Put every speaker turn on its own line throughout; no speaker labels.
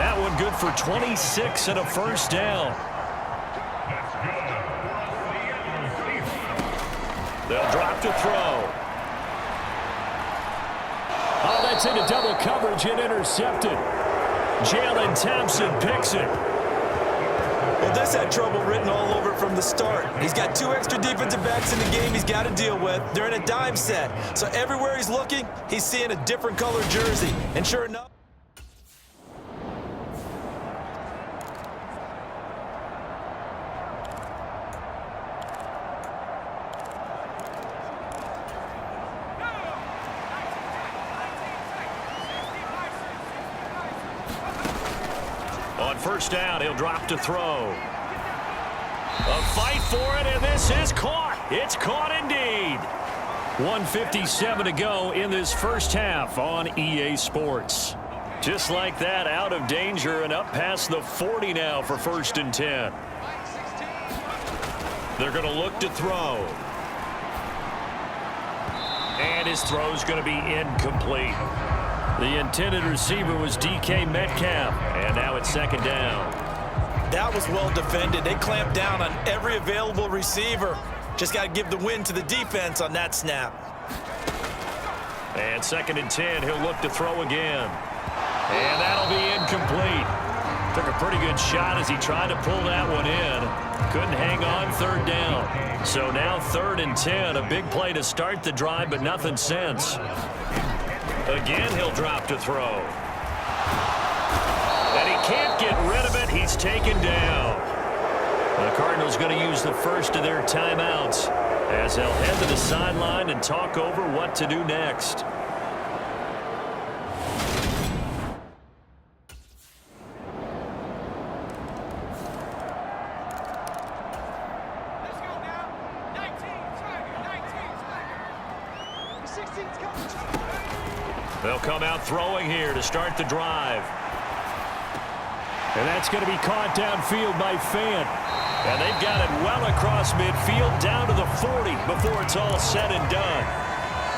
That one good for 26 and a first down. They'll drop to throw. Oh, that's into double coverage and intercepted. Jalen Thompson picks it.
Well, this had trouble written all over from the start. He's got 2 extra defensive backs in the game he's got to deal with. They're in a dime set. So everywhere he's looking, he's seeing a different color jersey. And sure enough,
on first down, he'll drop to throw. A fight for it, and this is caught. It's caught indeed. 1:57 to go in this first half on EA Sports. Just like that, out of danger and up past the 40 now for 1st and 10. They're going to look to throw. And his throw's going to be incomplete. The intended receiver was DK Metcalf, and now it's 2nd down.
that was well defended. They clamped down on every available receiver. Just got to give the win to the defense on that snap.
And 2nd and 10, he'll look to throw again. And that'll be incomplete. Took a pretty good shot as he tried to pull that one in. Couldn't hang on 3rd down. So now 3rd and 10, a big play to start the drive, but nothing since. Again, he'll drop to throw. And he can't get rid of it. He's taken down. The Cardinals going to use the first of their timeouts as they'll head to the sideline and talk over what to do next. They'll come out throwing here to start the drive. And that's going to be caught downfield by Fant. And they've got it well across midfield down to the 40 before it's all said and done.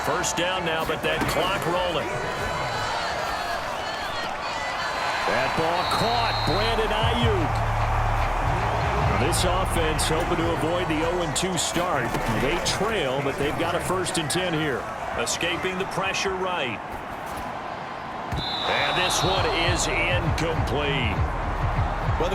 First down now, but that clock rolling. That ball caught. Brandon Ayuk. This offense hoping to avoid the 0-2 start. They trail, but they've got a 1st and 10 here. Escaping the pressure right. And this one is incomplete.
Well,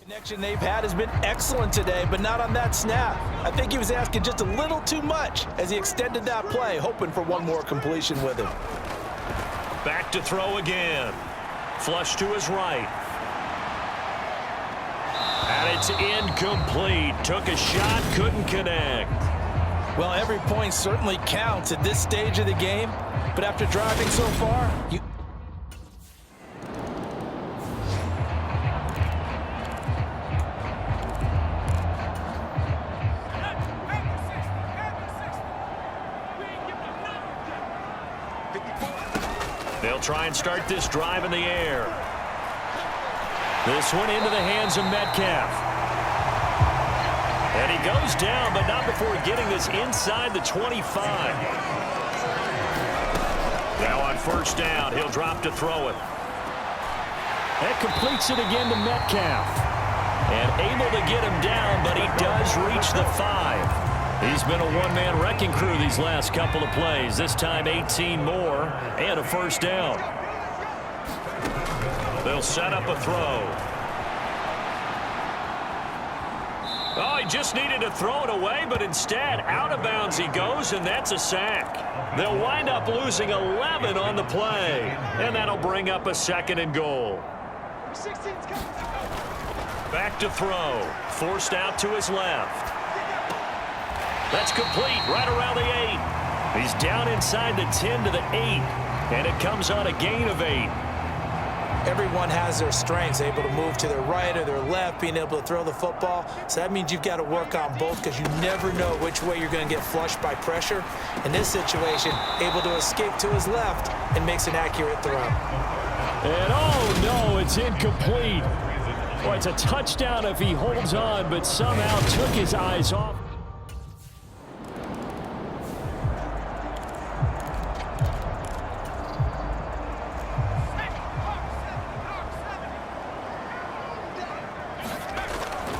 connection they've had has been excellent today, but not on that snap. I think he was asking just a little too much as he extended that play, hoping for one more completion with him.
Back to throw again. Flush to his right. And it's incomplete. Took a shot, couldn't connect.
Well, every point certainly counts at this stage of the game, but after driving so far,
They'll try and start this drive in the air. This one into the hands of Metcalf. And he goes down, but not before getting this inside the 25. Now on first down, he'll drop to throw it. That completes it again to Metcalf. And able to get him down, but he does reach the 5. He's been a one-man wrecking crew these last couple of plays. This time 18 more and a first down. They'll set up a throw. Oh, he just needed to throw it away, but instead out of bounds he goes, and that's a sack. They'll wind up losing 11 on the play, and that'll bring up a 2nd and goal. Back to throw. Forced out to his left. That's complete right around the 8. He's down inside the 10 to the 8, and it comes on a gain of 8.
everyone has their strengths, able to move to their right or their left, being able to throw the football. So that means you've got to work on both because you never know which way you're going to get flushed by pressure. In this situation, able to escape to his left and makes an accurate throw.
And oh no, it's incomplete. Well, it's a touchdown if he holds on, but somehow took his eyes off.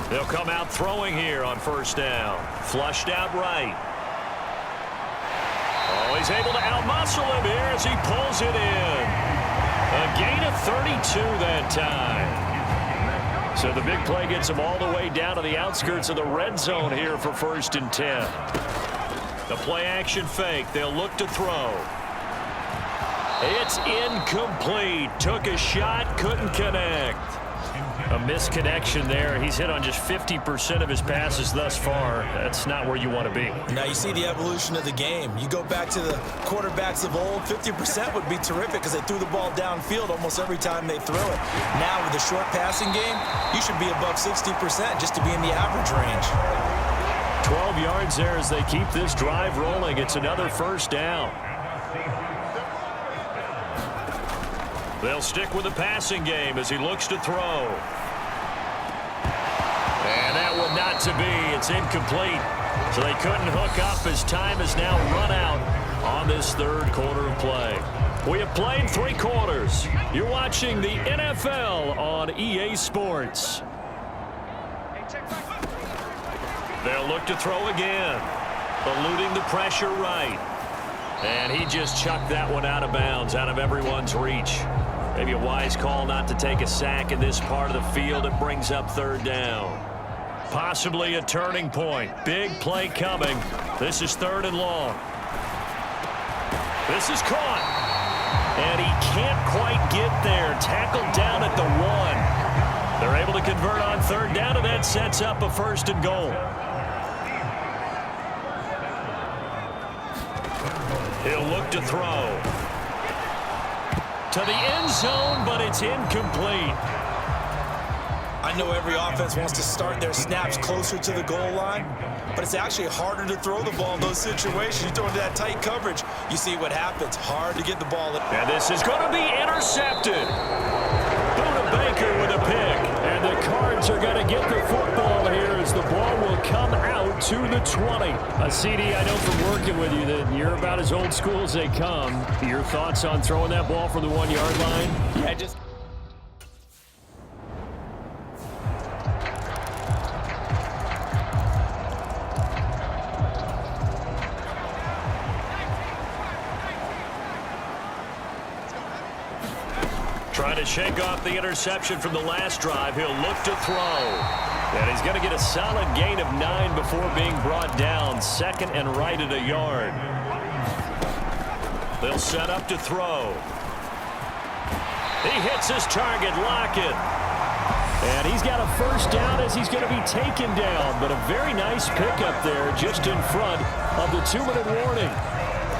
They'll come out throwing here on first down. Flushed out right. Oh, he's able to outmuscle him here as he pulls it in. A gain of 32 that time. So the big play gets him all the way down to the outskirts of the red zone here for 1st and 10. The play action fake. They'll look to throw. It's incomplete. Took a shot, couldn't connect. A misconnection there. He's hit on just 50% of his passes thus far. That's not where you want to be.
Now you see the evolution of the game. You go back to the quarterbacks of old, 50% would be terrific because they threw the ball downfield almost every time they threw it. Now with the short passing game, you should be above 60% just to be in the average range.
12 yards there as they keep this drive rolling. It's another first down. They'll stick with the passing game as he looks to throw. And that one not to be. It's incomplete. So they couldn't hook up as time has now run out on this third quarter of play. We have played 3 quarters. You're watching the NFL on EA Sports. They'll look to throw again. Eluding the pressure right. And he just chucked that one out of bounds, out of everyone's reach. Maybe a wise call not to take a sack in this part of the field. It brings up 3rd down. Possibly a turning point. Big play coming. This is 3rd and long. This is caught. And he can't quite get there. Tackled down at the 1. They're able to convert on 3rd down, and that sets up a 1st and goal. He'll look to throw. To the end zone, but it's incomplete.
I know every offense wants to start their snaps closer to the goal line, but it's actually harder to throw the ball in those situations. You throw into that tight coverage, you see what happens. Hard to get the ball in.
And this is going to be intercepted. Buda Baker with a pick. And the Cards are going to get the football here as the ball will come out to the 20. CD, I know from working with you that you're about as old school as they come. Your thoughts on throwing that ball from the 1-yard line?
Yeah, just...
Trying to shake off the interception from the last drive. He'll look to throw. And he's going to get a solid gain of 9 before being brought down. 2nd and right at a yard. They'll set up to throw. He hits his target, Lockett. And he's got a 1st down as he's going to be taken down. But a very nice pickup there just in front of the 2-minute warning.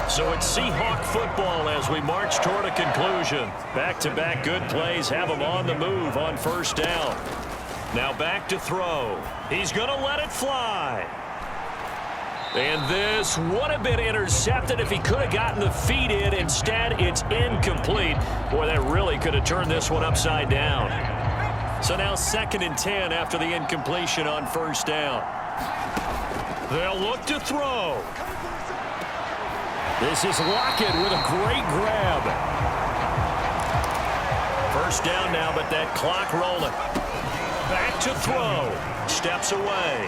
So it's Seahawk football as we march toward a conclusion. Back-to-back good plays have him on the move on 1st down. Now back to throw. He's going to let it fly. And this would have been intercepted if he could have gotten the feet in. Instead, it's incomplete. Boy, that really could have turned this one upside down. So now 2nd and 10 after the incompletion on 1st down. They'll look to throw. This is Lockett with a great grab. 1st down now, but that clock rolling. Back to throw. Steps away.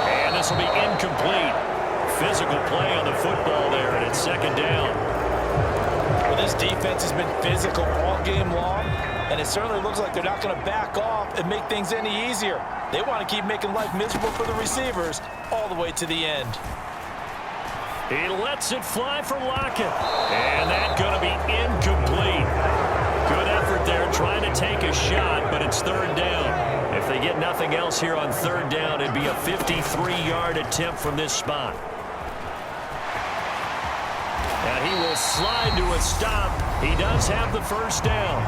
And this will be incomplete. Physical play on the football there, and it's 2nd down.
Well, this defense has been physical all game long, and it certainly looks like they're not going to back off and make things any easier. They want to keep making life miserable for the receivers all the way to the end.
He lets it fly for Lockett. And that's going to be incomplete. Good effort there trying to take a shot, but it's 3rd down. If they get nothing else here on 3rd down, it'd be a 53-yard attempt from this spot. And he will The slide to a stop. He does have the first down.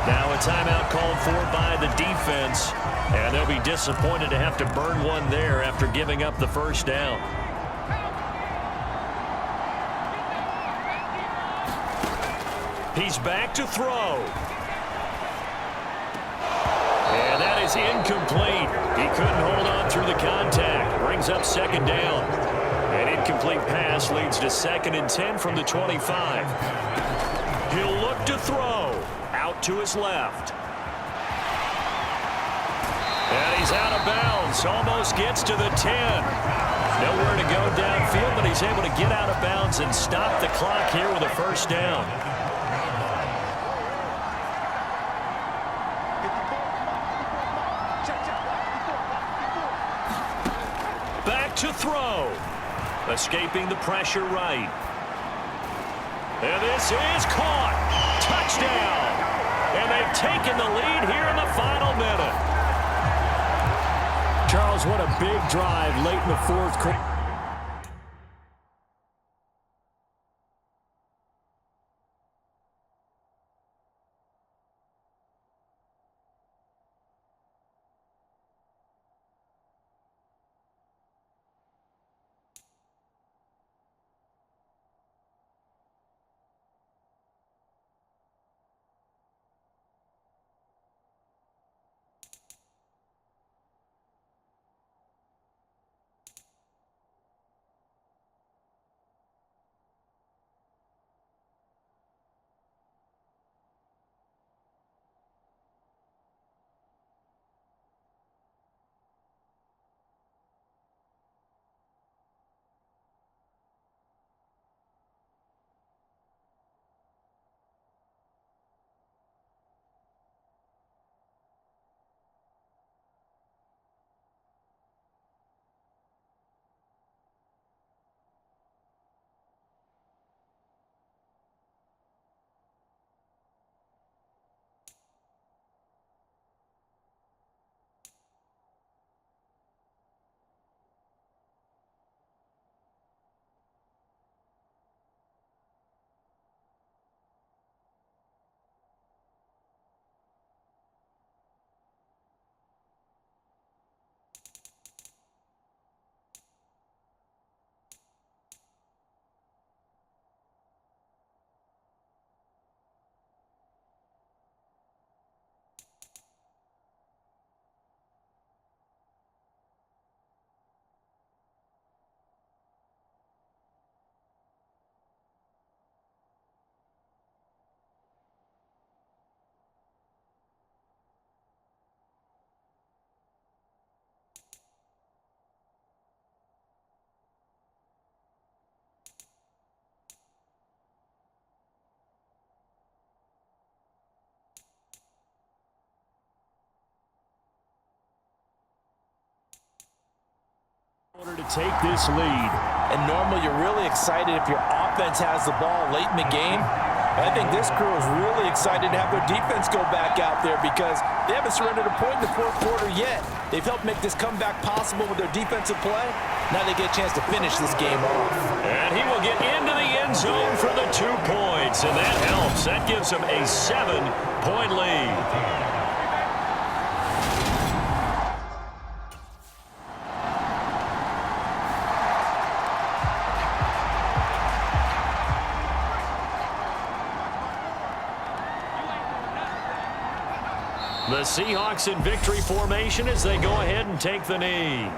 Now a timeout called for by the defense. And they'll be disappointed to have to burn one there after giving up the first down. He's back to throw. And that is incomplete. He couldn't hold on through the contact. Brings up second down. An incomplete pass leads to 2nd and 10 from the 25. He'll look to throw. Out to his left. And he's out of bounds. Almost gets to the 10. Nowhere to go downfield, but he's able to get out of bounds and stop the clock here with a first down. Back to throw. Escaping the pressure right. And this is caught. Touchdown. And they've taken the lead here in the final minute. Charles, what a big drive late in the fourth quarter. In order to take this lead.
And normally you're really excited if your offense has the ball late in the game. I think this crew is really excited to have their defense go back out there because they haven't surrendered a point in the fourth quarter yet. They've helped make this comeback possible with their defensive play. Now they get a chance to finish this game off.
And he will get into the end zone for the 2 points, and that helps. That gives him a 7-point lead. The Seahawks in victory formation as they go ahead and take the knee.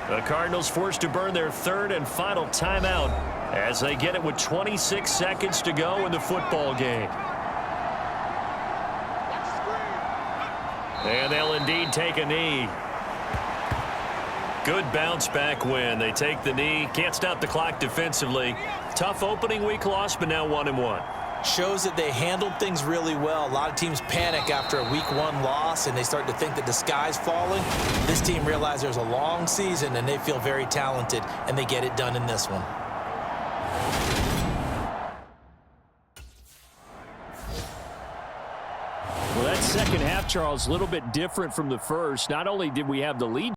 The Cardinals forced to burn their 3rd and final timeout as they get it with 26 seconds to go in the football game. And they'll indeed take a knee. Good bounce back win. They take the knee. Can't stop the clock defensively. Tough opening week loss, but now 1-1.
Shows that they handled things really well. A lot of teams panic after a week 1 loss, and they start to think that the sky's falling. This team realizes there's a long season, and they feel very talented, and they get it done in this one.
Well, that second half, Charles, a little bit different from the first. Not only did we have the lead,